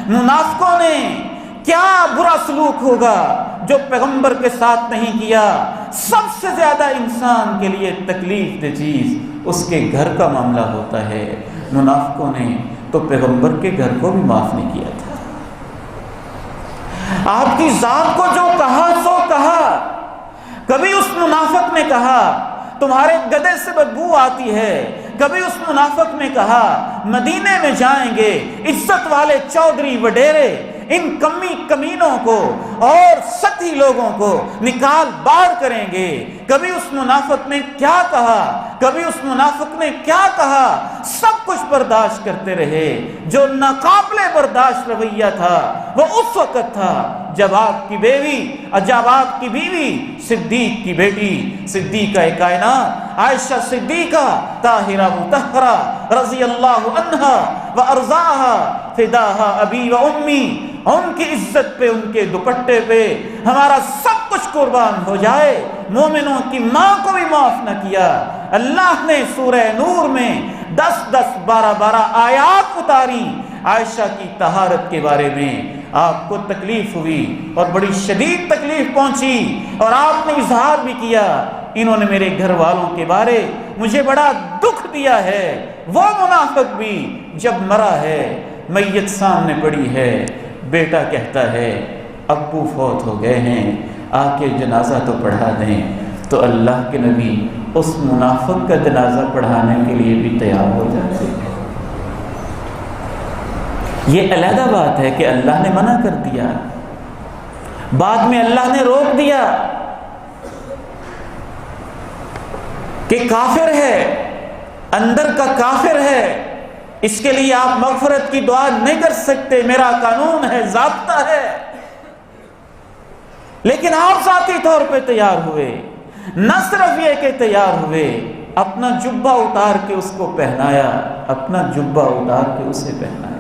منافقوں نے کیا برا سلوک ہوگا جو پیغمبر کے ساتھ نہیں کیا؟ سب سے زیادہ انسان کے لیے تکلیف دہ چیز اس کے گھر کا معاملہ ہوتا ہے۔ منافقوں نے تو پیغمبر کے گھر کو بھی معاف نہیں کیا تھا۔ آپ کی ذات کو جو کہا سو کہا۔ کبھی اس منافق نے کہا تمہارے گدے سے بدبو آتی ہے، کبھی اس منافق نے کہا مدینے میں جائیں گے عزت والے چودھری وڈیرے ان کمی کمینوں کو اور سطحی لوگوں کو نکال بار کریں گے۔ کبھی اس منافق نے کیا کہا، کبھی اس منافق نے کیا کہا، سب کچھ برداشت کرتے رہے۔ جو ناقابل برداشت رویہ تھا وہ اس وقت تھا جب آپ کی بیوی صدیق کی بیٹی صدیقہ کائنات عائشہ صدیقہ طاہرہ مطہرہ رضی اللہ عنہا و ارضاہا فداہا ابی و امی، ان کی عزت پہ، ان کے دوپٹے پہ ہمارا سب کچھ قربان ہو جائے، مومنوں کی ماں کو بھی معاف نہ کیا۔ اللہ نے سورہ نور میں 10 12 آیات اتاری عائشہ کی طہارت کے بارے میں۔ آپ کو تکلیف ہوئی اور بڑی شدید تکلیف پہنچی اور آپ نے اظہار بھی کیا انہوں نے میرے گھر والوں کے بارے مجھے بڑا دکھ دیا ہے۔ وہ منافق بھی جب مرا ہے، میت سامنے پڑی ہے، بیٹا کہتا ہے ابو فوت ہو گئے ہیں، آ کے جنازہ تو پڑھا دیں، تو اللہ کے نبی اس منافق کا جنازہ پڑھانے کے لیے بھی تیار ہو جاتے ہیں۔ یہ علیحدہ بات ہے کہ اللہ نے منع کر دیا، بعد میں اللہ نے روک دیا کہ کافر ہے، اندر کا کافر ہے، اس کے لیے آپ مغفرت کی دعا نہیں کر سکتے، میرا قانون ہے، ضابطہ ہے۔ لیکن آپ ذاتی طور پہ تیار ہوئے، نہ صرف یہ کہ تیار ہوئے، اپنا جبہ اتار کے اس کو پہنایا، اپنا جبہ اتار کے اسے پہنایا۔